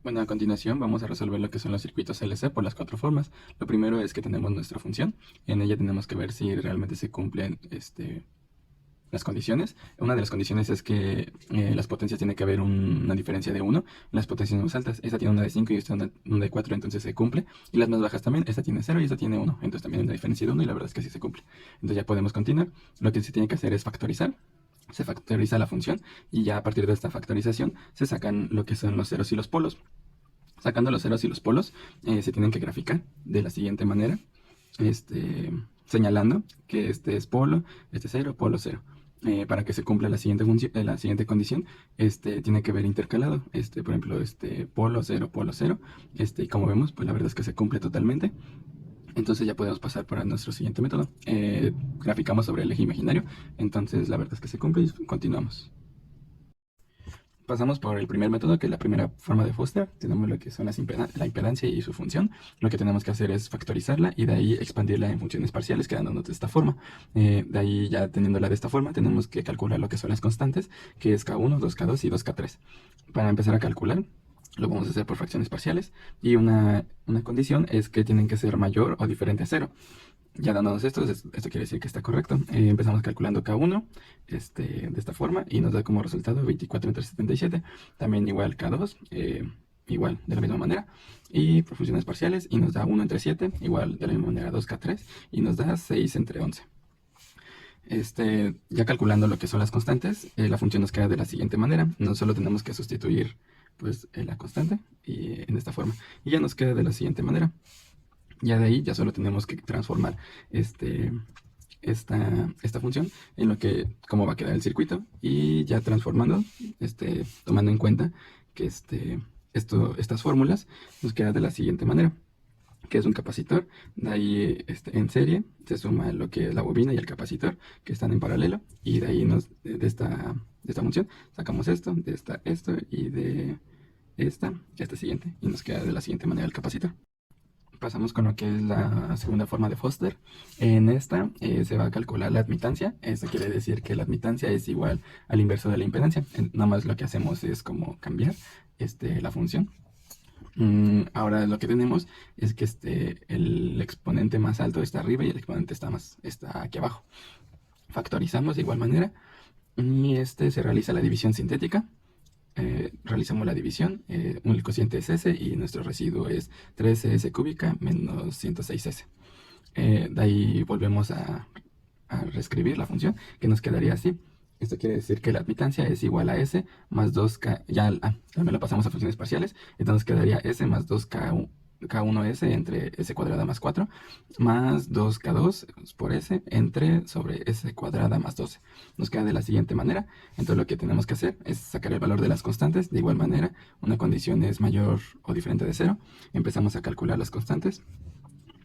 Bueno, a continuación vamos a resolver lo que son los circuitos LC por las cuatro formas. Lo primero es que tenemos nuestra función. En ella tenemos que ver si realmente se cumplen las condiciones. Una de las condiciones es que las potencias tiene que haber una diferencia de 1. Las potencias más altas, esta tiene una de 5 y esta una de 4, entonces se cumple. Y las más bajas también, esta tiene 0 y esta tiene 1. Entonces también hay una diferencia de 1 y la verdad es que sí se cumple. Entonces ya podemos continuar. Lo que se tiene que hacer es factorizar. Se factoriza la función y ya a partir de esta factorización se sacan lo que son los ceros y los polos. Sacando los ceros y los polos, se tienen que graficar de la siguiente manera, señalando que este es polo, este es cero, polo cero. Para que se cumpla la siguiente condición, tiene que ver intercalado, por ejemplo, polo cero, y como vemos, pues la verdad es que se cumple totalmente. Entonces ya podemos pasar para nuestro siguiente método. Graficamos sobre el eje imaginario, entonces la verdad es que se cumple y continuamos. Pasamos por el primer método, que es la primera forma de Foster. Tenemos lo que son la impedancia y su función. Lo que tenemos que hacer es factorizarla y de ahí expandirla en funciones parciales, quedándonos de esta forma. De ahí, ya teniéndola de esta forma, tenemos que calcular lo que son las constantes, que es K1, 2K2 y 2K3. Para empezar a calcular, lo vamos a hacer por fracciones parciales. Y una condición es que tienen que ser mayor o diferente a 0. Ya dándonos esto quiere decir que está correcto. Empezamos calculando K1 de esta forma y nos da como resultado 24 entre 77. También igual K2, igual de la misma manera. Y por funciones parciales y nos da 1 entre 7, igual de la misma manera 2K3 y nos da 6 entre 11. Ya calculando lo que son las constantes, la función nos queda de la siguiente manera. No solo tenemos que sustituir pues la constante y en esta forma. Y ya nos queda de la siguiente manera. Ya de ahí ya solo tenemos que transformar esta función en lo que, cómo va a quedar el circuito, y ya transformando, tomando en cuenta que estas fórmulas nos queda de la siguiente manera, que es un capacitor. De ahí en serie se suma lo que es la bobina y el capacitor, que están en paralelo, y de ahí de esta función sacamos esto, de esto, y de esta siguiente, y nos queda de la siguiente manera el capacitor. Pasamos con lo que es la segunda forma de Foster. En esta se va a calcular la admitancia. Esto quiere decir que la admitancia es igual al inverso de la impedancia. Nada más lo que hacemos es como cambiar la función. Ahora lo que tenemos es que el exponente más alto está arriba y el exponente está aquí abajo. Factorizamos de igual manera y se realiza la división sintética. Realizamos la división, el cociente es S y nuestro residuo es 13S cúbica menos 106S. De ahí volvemos a reescribir la función, que nos quedaría así. Esto quiere decir que la admitancia es igual a S más 2K, ya me lo pasamos a funciones parciales, entonces quedaría S más 2K, K1S entre S cuadrada más 4, más 2K2 por S entre sobre S cuadrada más 12. Nos queda de la siguiente manera. Entonces lo que tenemos que hacer es sacar el valor de las constantes. De igual manera, una condición es mayor o diferente de 0. Empezamos a calcular las constantes.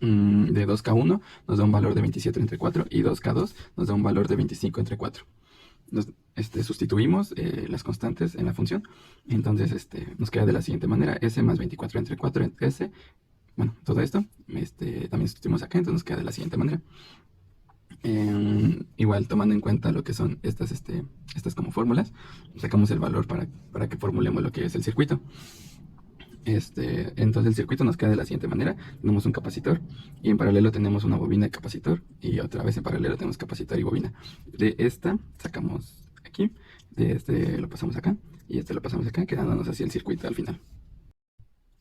De 2K1 nos da un valor de 27 entre 4 y 2K2 nos da un valor de 25 entre 4. Sustituimos las constantes en la función, entonces nos queda de la siguiente manera: S más 24 entre 4 S. Bueno, todo esto también sustituimos acá, entonces nos queda de la siguiente manera. Igual tomando en cuenta lo que son estas como fórmulas, sacamos el valor para que formulemos lo que es el circuito. Entonces el circuito nos queda de la siguiente manera: tenemos un capacitor y en paralelo tenemos una bobina y capacitor, y otra vez en paralelo tenemos capacitor y bobina. De esta sacamos aquí, de lo pasamos acá y lo pasamos acá, quedándonos así el circuito al final.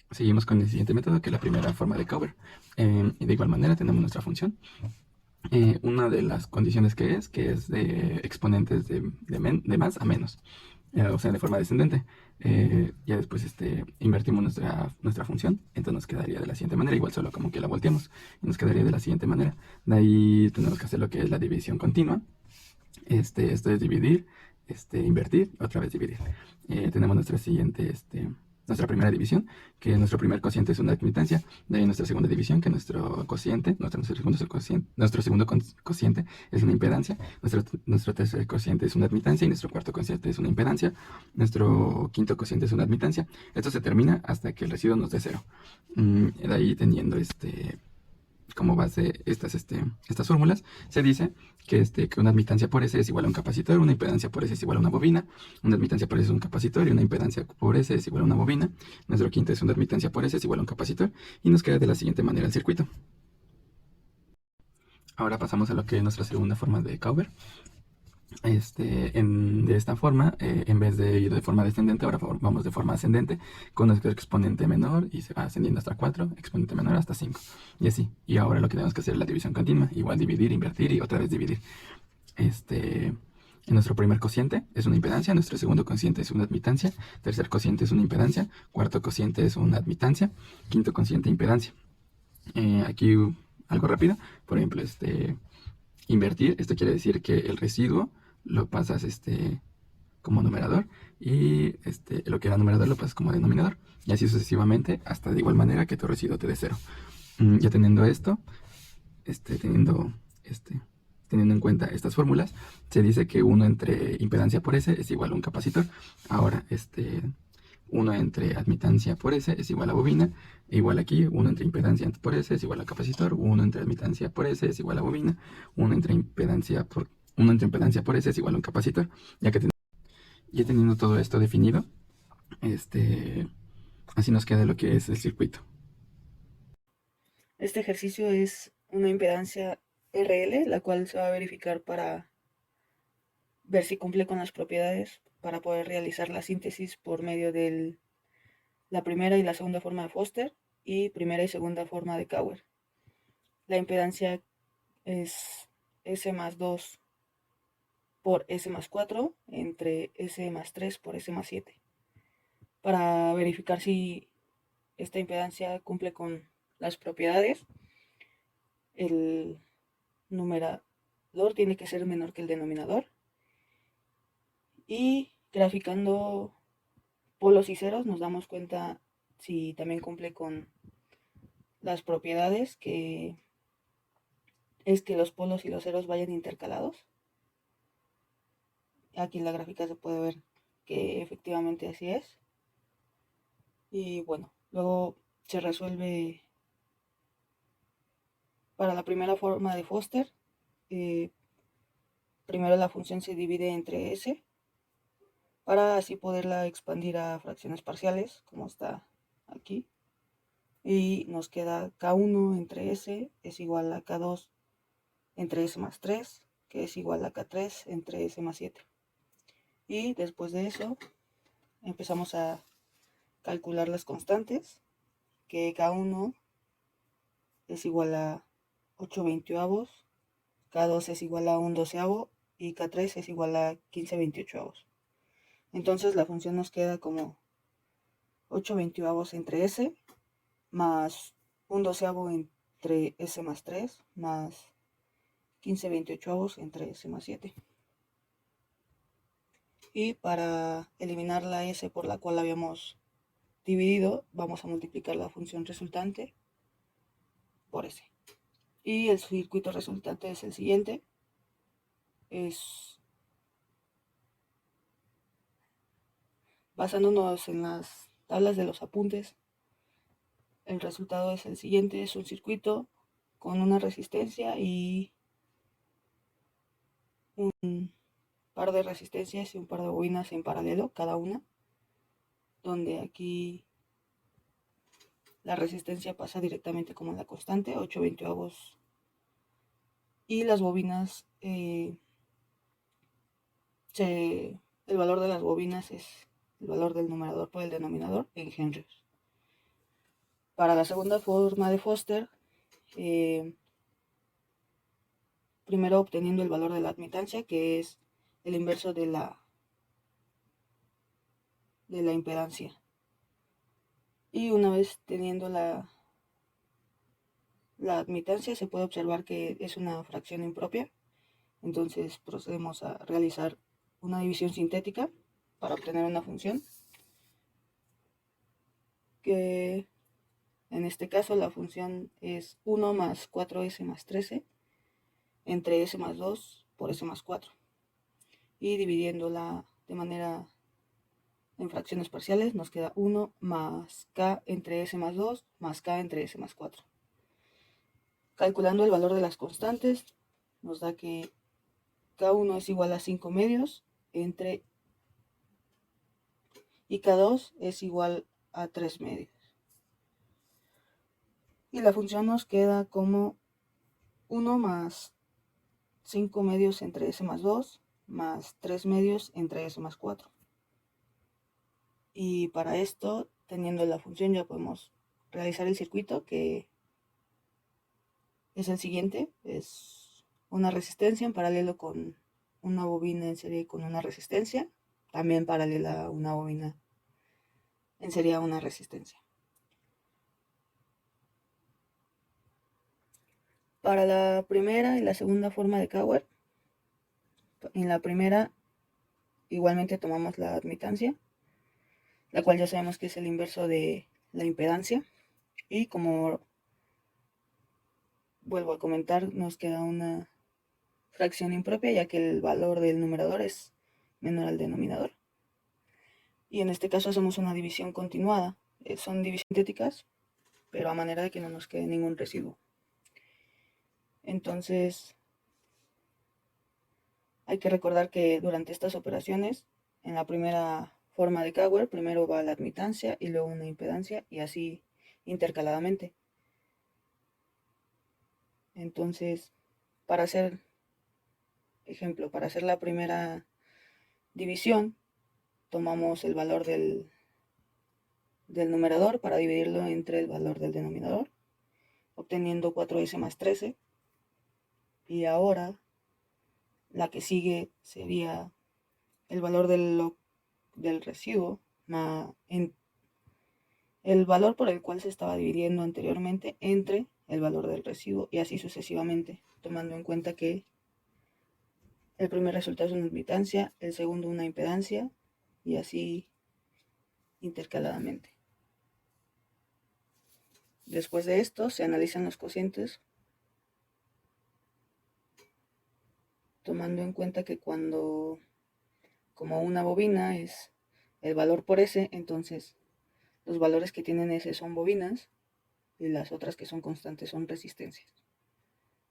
Seguimos con el siguiente método, que es la primera forma de Cover. Y de igual manera tenemos nuestra función. Una de las condiciones que es de exponentes de más a menos, o sea, de forma descendente. Ya después invertimos nuestra función, entonces nos quedaría de la siguiente manera, igual solo como que la volteamos, y nos quedaría de la siguiente manera. De ahí tenemos que hacer lo que es la división continua. Esto es dividir, invertir, otra vez dividir. Tenemos nuestra primera división, que nuestro primer cociente es una admitancia. De ahí nuestra segunda división, que nuestro segundo cociente es una impedancia. Nuestro tercer cociente es una admitancia y nuestro cuarto cociente es una impedancia. Nuestro quinto cociente es una admitancia. Esto se termina hasta que el residuo nos dé 0. De ahí teniendo como base estas fórmulas, se dice que una admitancia por S es igual a un capacitor, una impedancia por S es igual a una bobina, una admitancia por S es un capacitor y una impedancia por S es igual a una bobina. Nuestro quinto es una admitancia por S es igual a un capacitor y nos queda de la siguiente manera el circuito. Ahora pasamos a lo que es nuestra segunda forma de Cauber. De esta forma, en vez de ir de forma descendente, ahora vamos de forma ascendente con nuestro exponente menor y se va ascendiendo hasta 4, exponente menor hasta 5 y así. Y ahora lo que tenemos que hacer es la división continua, igual dividir, invertir y otra vez dividir. En nuestro primer cociente es una impedancia, nuestro segundo cociente es una admitancia, tercer cociente es una impedancia, cuarto cociente es una admitancia, quinto cociente impedancia. Aquí algo rápido, por ejemplo, invertir, esto quiere decir que el residuo lo pasas como numerador y lo que era numerador lo pasas como denominador y así sucesivamente hasta de igual manera que tu residuo te dé cero. Ya teniendo esto, teniendo en cuenta estas fórmulas, se dice que 1 entre impedancia por S es igual a un capacitor. Ahora, 1 entre admitancia por S es igual a bobina. Igual aquí, 1 entre impedancia por S es igual a capacitor. 1 entre admitancia por S es igual a bobina. 1 entre impedancia por S es igual a un capacitor. Ya teniendo todo esto definido, así nos queda lo que es el circuito. Este ejercicio es una impedancia RL, la cual se va a verificar para ver si cumple con las propiedades para poder realizar la síntesis por medio de la primera y la segunda forma de Foster y primera y segunda forma de Cauer. La impedancia es S más 2 por S más 4 entre S más 3 por S más 7. Para verificar si esta impedancia cumple con las propiedades, el numerador tiene que ser menor que el denominador. Y graficando polos y ceros nos damos cuenta si también cumple con las propiedades, que es que los polos y los ceros vayan intercalados. Aquí en la gráfica se puede ver que efectivamente así es. Y bueno, luego se resuelve para la primera forma de Foster. Eh, Primero la función se divide entre S para así poderla expandir a fracciones parciales, como está aquí. Y nos queda K1 entre S es igual a K2 entre S más 3, que es igual a K3 entre S más 7. Y después de eso empezamos a calcular las constantes, que K1 es igual a 8 veintioavos, K2 es igual a 1 doceavo y K3 es igual a 15 veintiochoavos. Entonces la función nos queda como 8 veintioavos entre S más 1 doceavo entre S más 3 más 15 veintiochoavos entre S más 7. Y para eliminar la S por la cual habíamos dividido, vamos a multiplicar la función resultante por S. Y el circuito resultante es el siguiente. Es basándonos en las tablas de los apuntes, el resultado es el siguiente. Es un circuito con una resistencia y un par de resistencias y un par de bobinas en paralelo, cada una, donde aquí la resistencia pasa directamente como la constante, 8 veintioavos, y las bobinas, el valor de las bobinas es el valor del numerador por el denominador en henrios. Para la segunda forma de Foster, primero obteniendo el valor de la admitancia, que es el inverso de la impedancia. Y una vez teniendo la admitancia, se puede observar que es una fracción impropia. Entonces procedemos a realizar una división sintética para obtener una función, que en este caso la función es 1 más 4S más 13 entre S más 2 por S más 4. Y dividiéndola de manera en fracciones parciales nos queda 1 más K entre S más 2 más K entre S más 4. Calculando el valor de las constantes, nos da que K1 es igual a 5 medios entre y K2 es igual a 3 medios. Y la función nos queda como 1 más 5 medios entre S más 2 más 3 medios entre S más 4. Y para esto, teniendo la función, ya podemos realizar el circuito, que es el siguiente. Es una resistencia en paralelo con una bobina en serie con una resistencia, también paralela a una bobina en serie a una resistencia. Para la primera y la segunda forma de Cauer, en la primera igualmente tomamos la admitancia, la cual ya sabemos que es el inverso de la impedancia, y como vuelvo a comentar, nos queda una fracción impropia, ya que el valor del numerador es menor al denominador. Y en este caso hacemos una división continuada. Son divisiones sintéticas, pero a manera de que no nos quede ningún residuo. Entonces, hay que recordar que durante estas operaciones, en la primera forma de Cauer, primero va la admitancia y luego una impedancia, y así intercaladamente. Entonces, para hacer la primera división, tomamos el valor del numerador para dividirlo entre el valor del denominador, obteniendo 4S más 13. Y ahora la que sigue sería el valor del residuo el valor por el cual se estaba dividiendo anteriormente entre el valor del residuo, y así sucesivamente, tomando en cuenta que el primer resultado es una admitancia, el segundo una impedancia, y así intercaladamente. Después de esto se analizan los cocientes, tomando en cuenta que como una bobina es el valor por S, entonces los valores que tienen S son bobinas y las otras que son constantes son resistencias.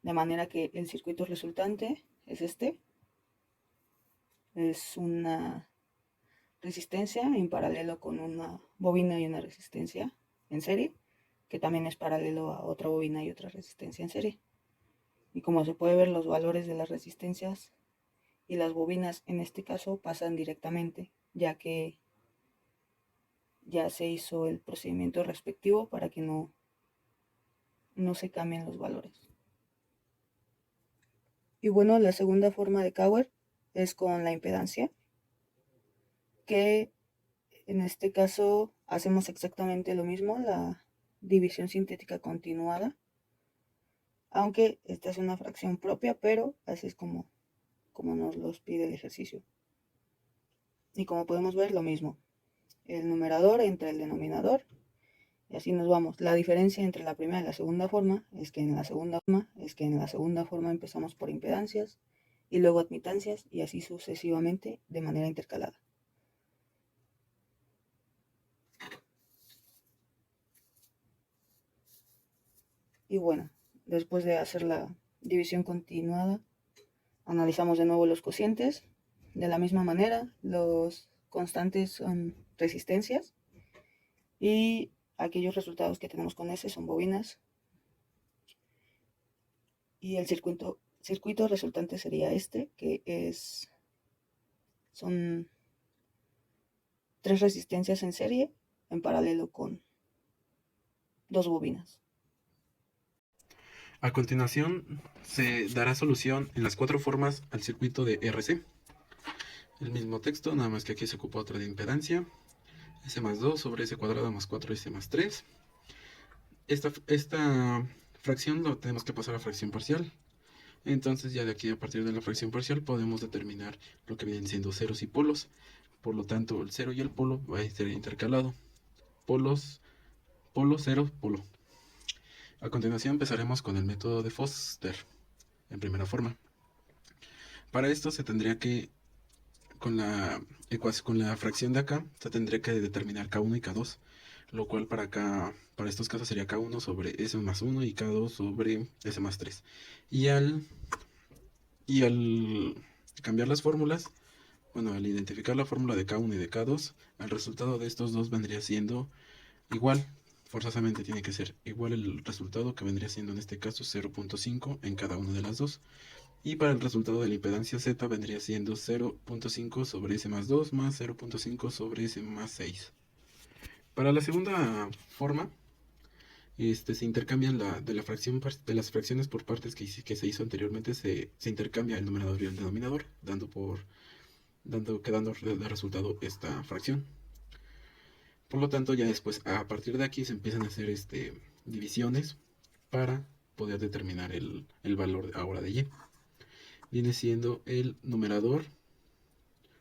De manera que el circuito resultante es este. Es una resistencia en paralelo con una bobina y una resistencia en serie, que también es paralelo a otra bobina y otra resistencia en serie. Y como se puede ver, los valores de las resistencias y las bobinas en este caso pasan directamente, ya que ya se hizo el procedimiento respectivo para que no se cambien los valores. Y bueno, la segunda forma de Cauer es con la impedancia, que en este caso hacemos exactamente lo mismo, la división sintética continuada, aunque esta es una fracción propia, pero así es como nos los pide el ejercicio. Y como podemos ver, lo mismo, el numerador entre el denominador, y así nos vamos. La diferencia entre la primera y la segunda forma es que en la segunda forma empezamos por impedancias y luego admitancias, y así sucesivamente de manera intercalada. Y bueno, después de hacer la división continuada, analizamos de nuevo los cocientes. De la misma manera, los constantes son resistencias y aquellos resultados que tenemos con S son bobinas. Y el circuito resultante sería este, que son 3 resistencias en serie en paralelo con 2 bobinas. A continuación, se dará solución en las 4 formas al circuito de RC. El mismo texto, nada más que aquí se ocupa otra de impedancia. S más 2 sobre S cuadrado más 4S más 3. Esta fracción lo tenemos que pasar a fracción parcial. Entonces ya de aquí, a partir de la fracción parcial, podemos determinar lo que vienen siendo ceros y polos. Por lo tanto, el cero y el polo va a ser intercalado. Polos, polo, cero, polo. A continuación empezaremos con el método de Foster, en primera forma. Para esto se tendría que, con la fracción de acá, se tendría que determinar K1 y K2. lo cual para estos casos sería K1 sobre S más 1 y K2 sobre S más 3. Y al cambiar las fórmulas, bueno, al identificar la fórmula de K1 y de K2, el resultado de estos dos vendría siendo igual. Forzosamente tiene que ser igual el resultado, que vendría siendo en este caso 0.5 en cada una de las dos. Y para el resultado de la impedancia Z vendría siendo 0.5 sobre S más 2 más 0.5 sobre S más 6. Para la segunda forma, se intercambian de las fracciones por partes que se hizo anteriormente, se intercambia el numerador y el denominador, quedando de resultado esta fracción. Por lo tanto, ya después, a partir de aquí, se empiezan a hacer divisiones para poder determinar el valor ahora de y. Viene siendo el numerador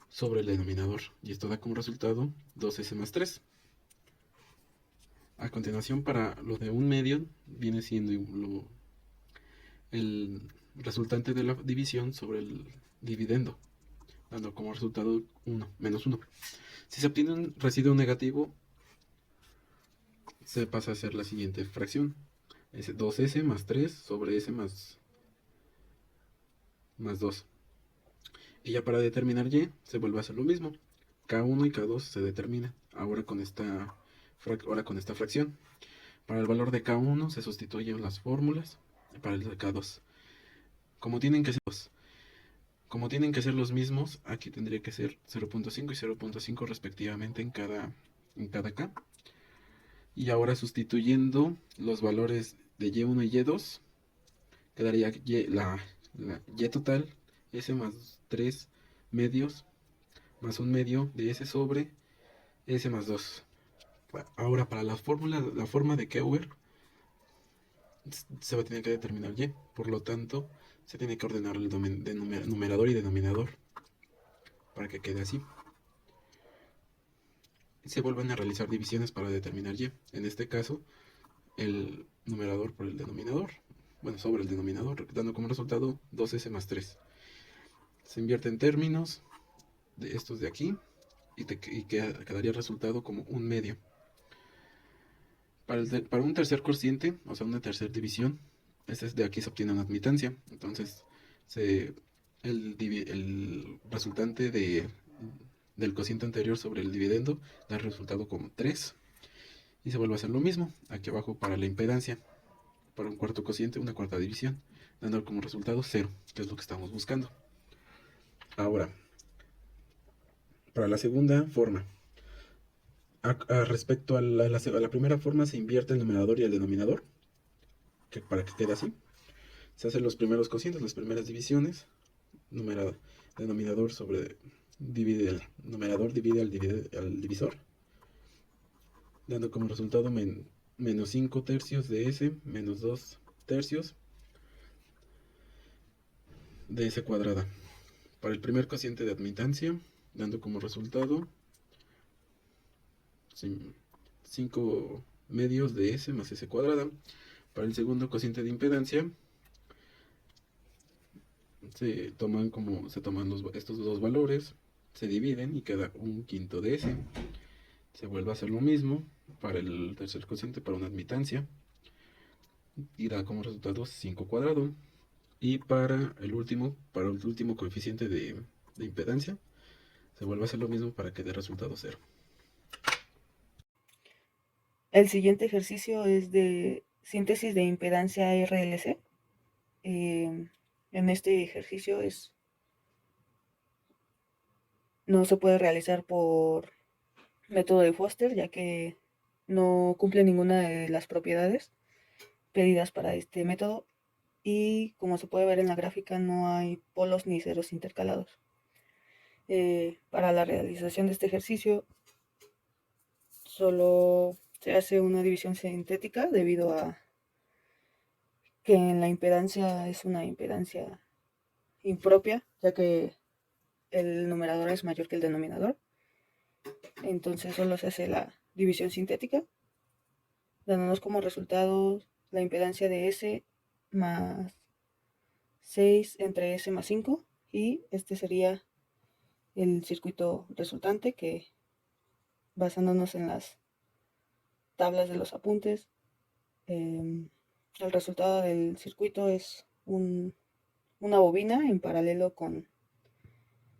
sobre el denominador, y esto da como resultado 2s más 3. A continuación, para lo de un medio, viene siendo el resultante de la división sobre el dividendo, dando como resultado 1, menos 1. Si se obtiene un residuo negativo, se pasa a ser la siguiente fracción: 2s más 3 sobre s más 2. Y ya para determinar y, se vuelve a hacer lo mismo. K1 y K2 se determina ahora con esta fracción. Para el valor de K1 se sustituyen las fórmulas para el de K2. Como tienen que ser los mismos, aquí tendría que ser 0.5 y 0.5 respectivamente en cada K. Y ahora, sustituyendo los valores de Y1 y Y2, quedaría la Y total, S más 3 medios, más un medio de S sobre S más 2. Ahora, para la forma de Keuer, se va a tener que determinar Y. Por lo tanto, se tiene que ordenar el numerador y denominador para que quede así. Se vuelven a realizar divisiones para determinar Y. En este caso, el numerador por el denominador, bueno, sobre el denominador, dando como resultado 2s más 3. Se invierte en términos de estos de aquí y quedaría el resultado como un medio. Para un tercer cociente, o sea, una tercera división, de aquí se obtiene una admitancia. Entonces, el resultante del cociente anterior sobre el dividendo da el resultado como 3. Y se vuelve a hacer lo mismo aquí abajo para la impedancia. Para un cuarto cociente, una cuarta división, dando como resultado 0, que es lo que estamos buscando. Ahora, para la segunda forma, respecto a la primera forma, se invierte el numerador y el denominador, para que quede así. Se hacen los primeros cocientes, las primeras divisiones. Denominador divide el numerador divide al divisor, dando como resultado menos 5 tercios de S menos 2 tercios de S cuadrada. Para el primer cociente de admitancia, dando como resultado 5 medios de S más S cuadrada. Para el segundo cociente de impedancia, se toman estos dos valores, se dividen y queda un quinto de S. Se vuelve a hacer lo mismo para el tercer cociente, para una admitancia, y da como resultado 5 cuadrado. Y para el último coeficiente de impedancia, se vuelve a hacer lo mismo para que dé resultado 0. El siguiente ejercicio es de síntesis de impedancia RLC. En este ejercicio no se puede realizar por método de Foster, ya que no cumple ninguna de las propiedades pedidas para este método, y como se puede ver en la gráfica, no hay polos ni ceros intercalados. Para la realización de este ejercicio solo se hace una división sintética, debido a que en la impedancia es una impedancia impropia, ya que el numerador es mayor que el denominador. Entonces solo se hace la división sintética, dándonos como resultado la impedancia de S más 6 entre S más 5, y este sería el circuito resultante, que, basándonos en las tablas de los apuntes. El resultado del circuito es una bobina en paralelo con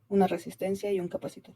una resistencia y un capacitor.